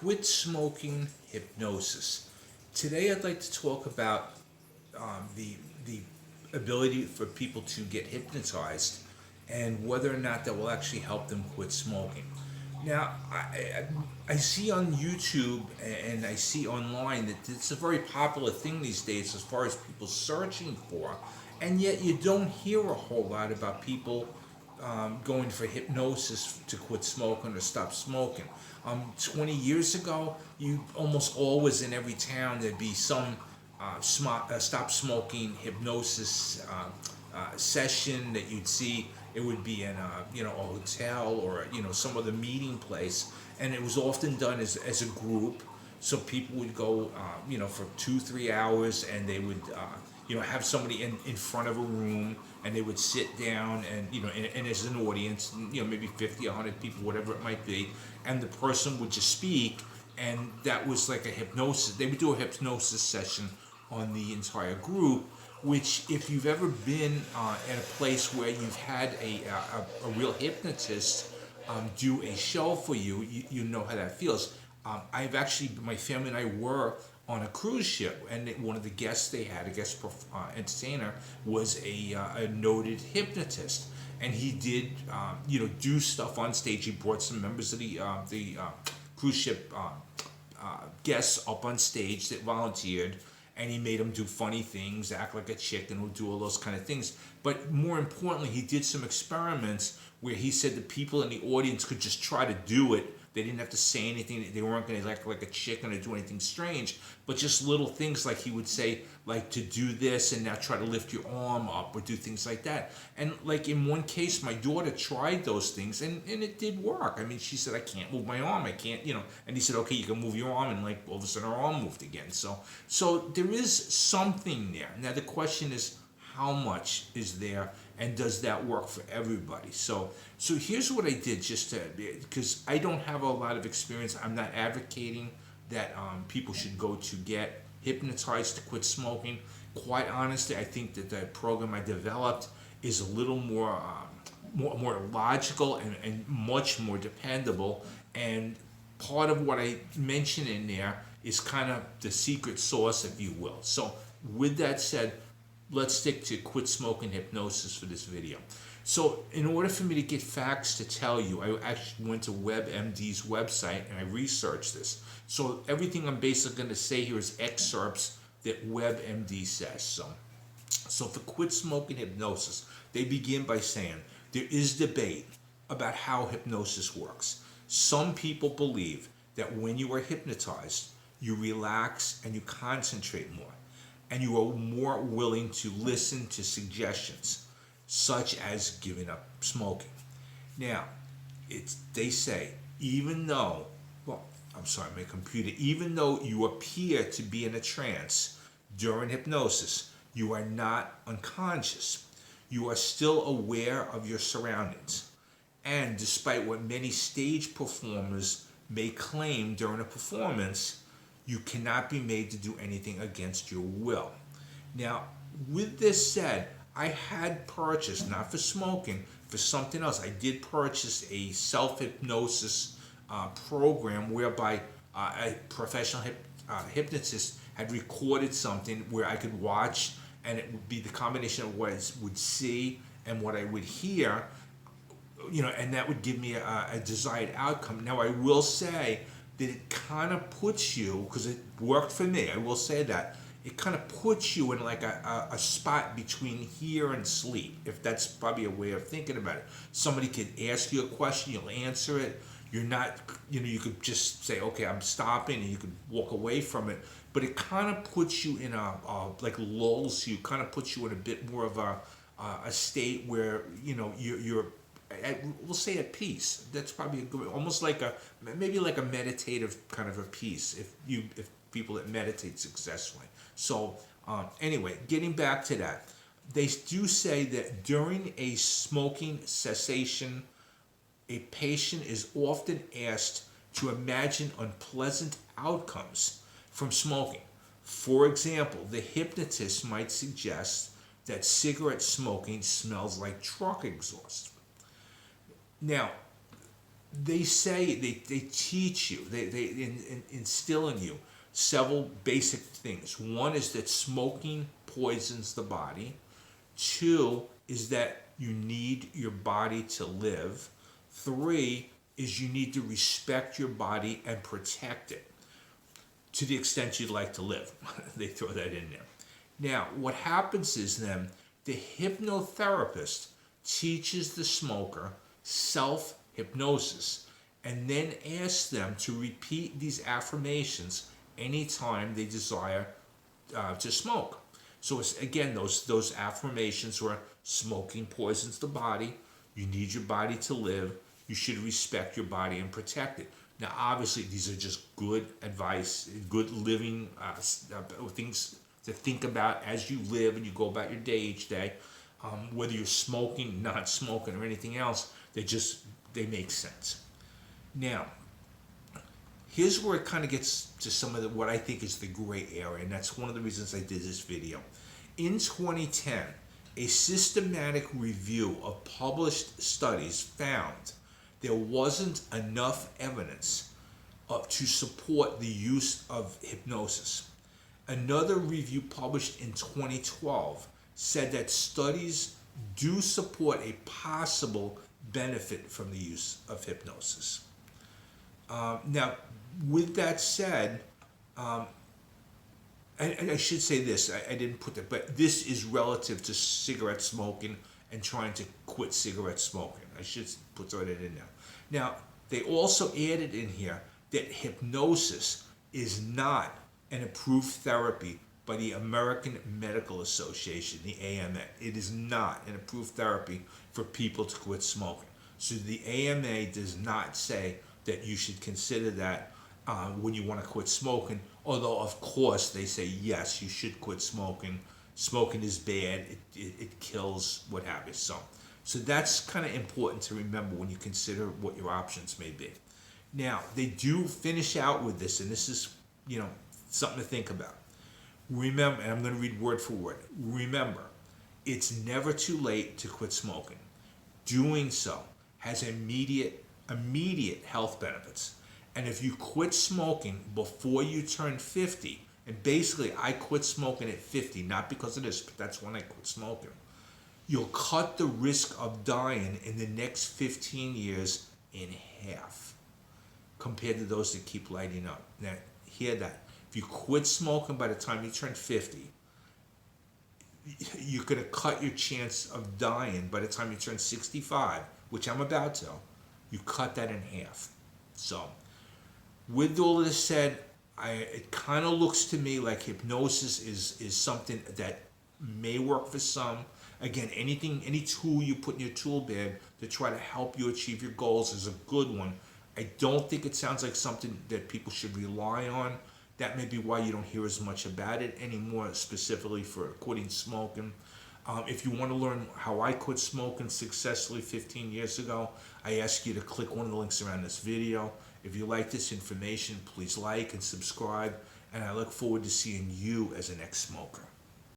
Quit Smoking Hypnosis. Today I'd like to talk about the ability for people to get hypnotized and whether or not that will actually help them quit smoking. Now, I see on YouTube and I see online that it's a very popular thing these days as far as people searching for, and yet you don't hear a whole lot about people going for hypnosis to quit smoking or stop smoking. 20 years ago, you almost always in every town there'd be some stop smoking hypnosis session that you'd see. It would be in a hotel or some other meeting place, and it was often done as a group. So people would go for 2-3 hours, and they would have somebody in front of a room, and they would sit down and and as an audience, maybe 50, 100 people, whatever it might be, and the person would just speak, and that was like a hypnosis. They would do a hypnosis session on the entire group, which if you've ever been in a place where you've had a real hypnotist do a show for you, you know how that feels. I've actually, my family and I were on a cruise ship, and one of the guests they had, a guest entertainer, was a noted hypnotist, and he did do stuff on stage. He brought some members of the cruise ship guests up on stage that volunteered, and he made them do funny things, act like a chicken, would do all those kind of things. But more importantly, he did some experiments where he said the people in the audience could just try to do it. They didn't have to say anything. They weren't going to act like a chicken or do anything strange, but just little things like he would say, like to do this and now try to lift your arm up or do things like that. And like in one case, my daughter tried those things and it did work. I mean, she said, I can't move my arm. I can't, and he said, okay, you can move your arm. And like all of a sudden her arm moved again. So there is something there. Now the question is, how much is there, and does that work for everybody? So here's what I did, just to, because I don't have a lot of experience. I'm not advocating that people should go to get hypnotized to quit smoking. Quite honestly, I think that the program I developed is a little more logical and much more dependable. And part of what I mention in there is kind of the secret sauce, if you will. So with that said, let's stick to quit smoking hypnosis for this video. So in order for me to get facts to tell you, I actually went to WebMD's website and I researched this. So everything I'm basically going to say here is excerpts that WebMD says. So for quit smoking hypnosis, they begin by saying there is debate about how hypnosis works. Some people believe that when you are hypnotized, you relax and you concentrate more, and you are more willing to listen to suggestions, such as giving up smoking. Now, they say, even though you appear to be in a trance during hypnosis, you are not unconscious. You are still aware of your surroundings. And despite what many stage performers may claim during a performance, you cannot be made to do anything against your will. Now, with this said, I had purchased, not for smoking, for something else. I did purchase a self-hypnosis program whereby a professional hypnotist had recorded something where I could watch, and it would be the combination of what I would see and what I would hear, and that would give me a desired outcome. Now, I will say that it kind of puts you, because it worked for me, I will say that, it kind of puts you in like a spot between here and sleep, if that's probably a way of thinking about it. Somebody could ask you a question, you'll answer it. You're not, you could just say, okay, I'm stopping, and you could walk away from it. But it kind of puts you in like lulls you, kind of puts you in a bit more of a state where, you're we'll say at peace. That's probably a good, almost like maybe like a meditative kind of a peace, if people that meditate successfully. So anyway, getting back to that, they do say that during a smoking cessation, a patient is often asked to imagine unpleasant outcomes from smoking. For example, the hypnotist might suggest that cigarette smoking smells like truck exhaust. Now, they say, they teach you, they instill in you several basic things. One is that smoking poisons the body. Two is that you need your body to live. Three is you need to respect your body and protect it to the extent you'd like to live. They throw that in there. Now, what happens is then the hypnotherapist teaches the smoker self-hypnosis and then asks them to repeat these affirmations anytime they desire to smoke. So it's, again, those affirmations were: smoking poisons the body, you need your body to live, you should respect your body and protect it. Now, obviously, these are just good advice, good living things to think about as you live and you go about your day each day. Whether you're smoking, not smoking, or anything else, they make sense. Now, here's where it kind of gets to some of what I think is the gray area, and that's one of the reasons I did this video. In 2010, a systematic review of published studies found there wasn't enough evidence to support the use of hypnosis. Another review published in 2012 said that studies do support a possible benefit from the use of hypnosis. Now, with that said, and I should say this, I didn't put that, but this is relative to cigarette smoking and trying to quit cigarette smoking. I should put that in there. Now, they also added in here that hypnosis is not an approved therapy by the American Medical Association, the AMA. It is not an approved therapy for people to quit smoking. So the AMA does not say that you should consider that when you want to quit smoking, although of course they say yes, you should quit smoking. Smoking is bad, it kills, what have you. So that's kind of important to remember when you consider what your options may be. Now, they do finish out with this, and this is, something to think about. Remember, and I'm going to read word for word. Remember, it's never too late to quit smoking. Doing so has immediate health benefits. And if you quit smoking before you turn 50, and basically I quit smoking at 50, not because of this, but that's when I quit smoking, you'll cut the risk of dying in the next 15 years in half compared to those that keep lighting up. Now, hear that. If you quit smoking by the time you turn 50, you're going to cut your chance of dying by the time you turn 65, which I'm about to. You cut that in half. So, with all of this said, it kind of looks to me like hypnosis is something that may work for some. Again, any tool you put in your tool bag to try to help you achieve your goals is a good one. I don't think it sounds like something that people should rely on. That may be why you don't hear as much about it anymore, specifically for quitting smoking. If you want to learn how I quit smoking successfully 15 years ago, I ask you to click one of the links around this video. If you like this information, please like and subscribe, and I look forward to seeing you as an ex-smoker.